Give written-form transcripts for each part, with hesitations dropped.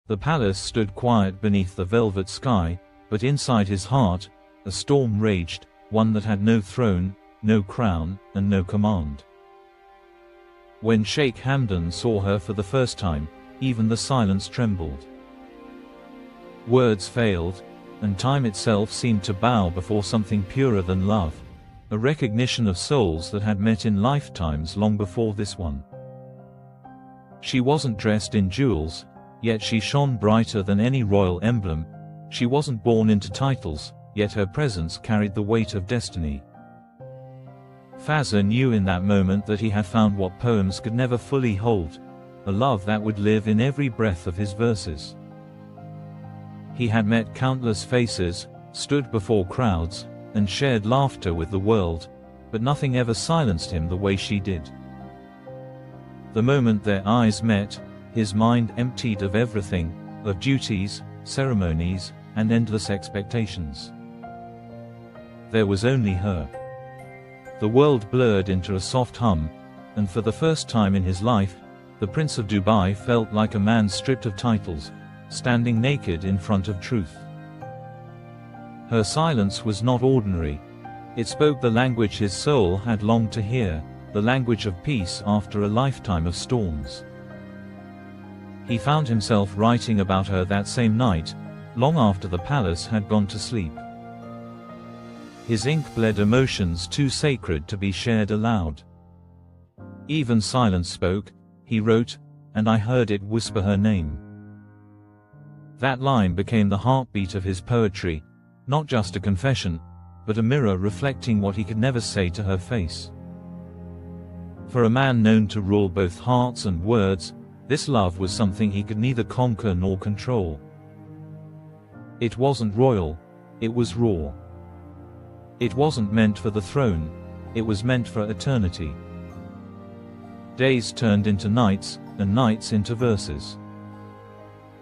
The palace stood quiet beneath the velvet sky, but inside his heart, a storm raged, one that had no throne, no crown, and no command. When Sheikh Hamdan saw her for the first time, even the silence trembled. Words failed, and time itself seemed to bow before something purer than love, a recognition of souls that had met in lifetimes long before this one. She wasn't dressed in jewels, yet she shone brighter than any royal emblem. She wasn't born into titles, yet her presence carried the weight of destiny. Fazza knew in that moment that he had found what poems could never fully hold, a love that would live in every breath of his verses. He had met countless faces, stood before crowds, and shared laughter with the world, but nothing ever silenced him the way she did. The moment their eyes met, his mind emptied of everything, of duties, ceremonies, and endless expectations. There was only her. The world blurred into a soft hum, and for the first time in his life, the Prince of Dubai felt like a man stripped of titles, standing naked in front of truth. Her silence was not ordinary. It spoke the language his soul had longed to hear, the language of peace after a lifetime of storms. He found himself writing about her that same night, long after the palace had gone to sleep. His ink bled emotions too sacred to be shared aloud. Even silence spoke, he wrote, and I heard it whisper her name. That line became the heartbeat of his poetry, not just a confession, but a mirror reflecting what he could never say to her face. For a man known to rule both hearts and words, this love was something he could neither conquer nor control. It wasn't royal, it was raw. It wasn't meant for the throne, it was meant for eternity. Days turned into nights, and nights into verses.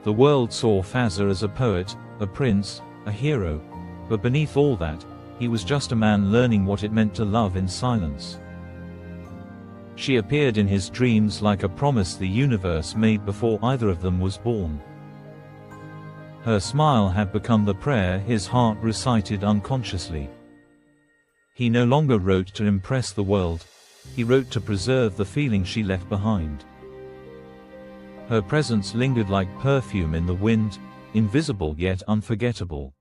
The world saw Fazza as a poet, a prince, a hero, but beneath all that, he was just a man learning what it meant to love in silence. She appeared in his dreams like a promise the universe made before either of them was born. Her smile had become the prayer his heart recited unconsciously. He no longer wrote to impress the world, he wrote to preserve the feeling she left behind. Her presence lingered like perfume in the wind, invisible yet unforgettable.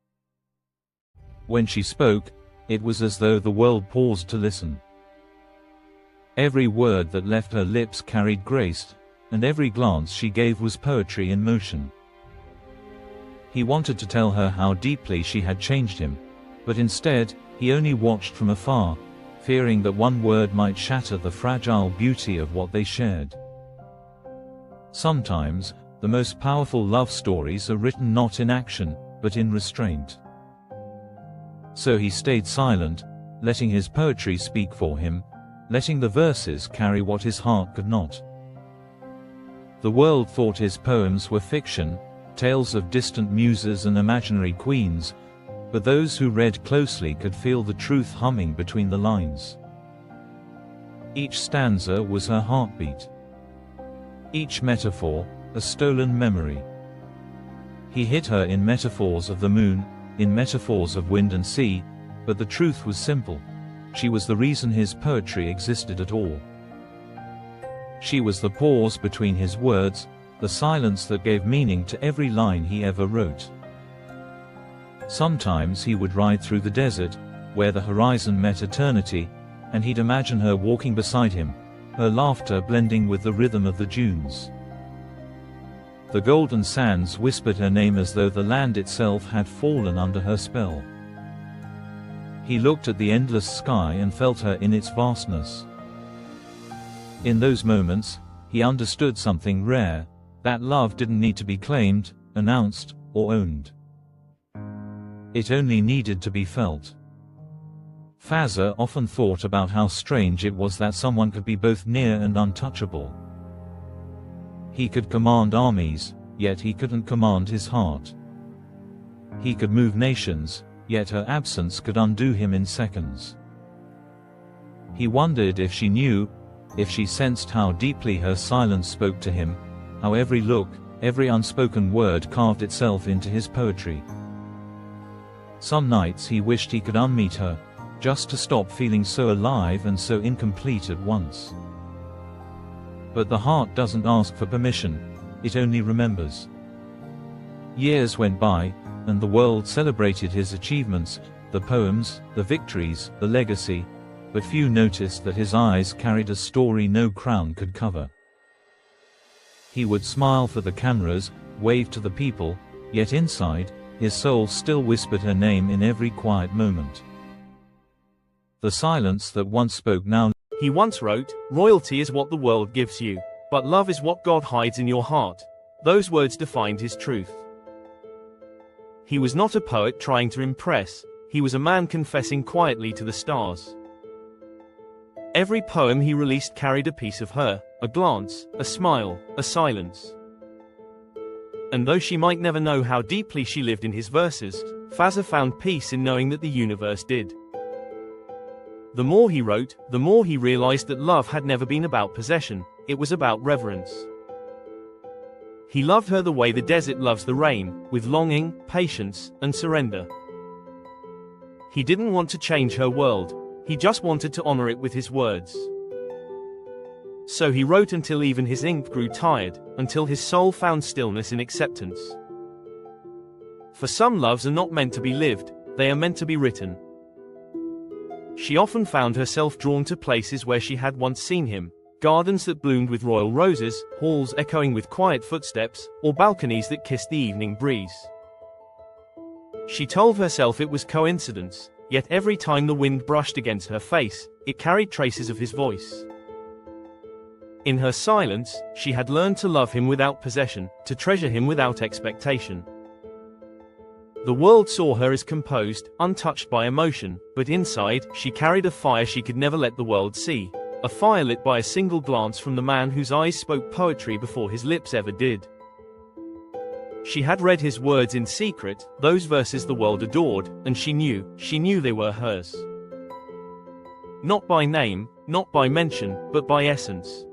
When she spoke, it was as though the world paused to listen. Every word that left her lips carried grace, and every glance she gave was poetry in motion. He wanted to tell her how deeply she had changed him, but instead, he only watched from afar, fearing that one word might shatter the fragile beauty of what they shared. Sometimes, the most powerful love stories are written not in action, but in restraint. So he stayed silent, letting his poetry speak for him, letting the verses carry what his heart could not. The world thought his poems were fiction, tales of distant muses and imaginary queens, but those who read closely could feel the truth humming between the lines. Each stanza was her heartbeat. Each metaphor, a stolen memory. He hid her in metaphors of the moon, in metaphors of wind and sea, but the truth was simple. She was the reason his poetry existed at all. She was the pause between his words, the silence that gave meaning to every line he ever wrote. Sometimes he would ride through the desert, where the horizon met eternity, and he'd imagine her walking beside him, her laughter blending with the rhythm of the dunes. The golden sands whispered her name as though the land itself had fallen under her spell. He looked at the endless sky and felt her in its vastness. In those moments, he understood something rare, that love didn't need to be claimed, announced, or owned. It only needed to be felt. Fazza often thought about how strange it was that someone could be both near and untouchable. He could command armies, yet he couldn't command his heart. He could move nations, yet her absence could undo him in seconds. He wondered if she knew, if she sensed how deeply her silence spoke to him, how every look, Every unspoken word carved itself into his poetry. Some nights he wished he could unmeet her, just to stop feeling so alive and so incomplete at once. But the heart doesn't ask for permission, it only remembers. Years went by, and the world celebrated his achievements, the poems, the victories, the legacy, but few noticed that his eyes carried a story no crown could cover. He would smile for the cameras, wave to the people, yet inside, his soul still whispered her name in every quiet moment. The silence that once spoke now. He once wrote, "Royalty is what the world gives you, but love is what God hides in your heart." Those words defined his truth. He was not a poet trying to impress, he was a man confessing quietly to the stars. Every poem he released carried a piece of her, a glance, a smile, a silence. And though she might never know how deeply she lived in his verses, Fazza found peace in knowing that the universe did. The more he wrote, the more he realized that love had never been about possession, it was about reverence. He loved her the way the desert loves the rain, with longing, patience, and surrender. He didn't want to change her world, he just wanted to honor it with his words. So he wrote until even his ink grew tired, until his soul found stillness in acceptance. For some loves are not meant to be lived, they are meant to be written. She often found herself drawn to places where she had once seen him, gardens that bloomed with royal roses, halls echoing with quiet footsteps, or balconies that kissed the evening breeze. She told herself it was coincidence, yet every time the wind brushed against her face, it carried traces of his voice. In her silence, she had learned to love him without possession, to treasure him without expectation. The world saw her as composed, untouched by emotion, but inside, she carried a fire she could never let the world see, a fire lit by a single glance from the man whose eyes spoke poetry before his lips ever did. She had read his words in secret, those verses the world adored, and she knew they were hers. Not by name, not by mention, but by essence.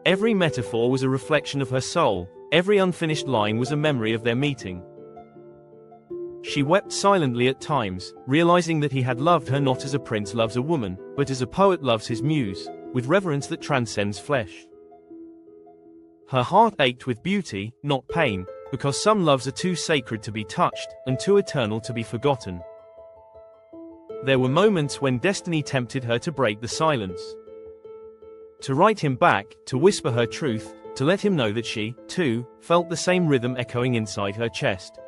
Every metaphor was a reflection of her soul, every unfinished line was a memory of their meeting. She wept silently at times, realizing that he had loved her not as a prince loves a woman, but as a poet loves his muse, with reverence that transcends flesh. Her heart ached with beauty, not pain, because some loves are too sacred to be touched, and too eternal to be forgotten. There were moments when destiny tempted her to break the silence. To write him back, to whisper her truth, to let him know that she, too, felt the same rhythm echoing inside her chest.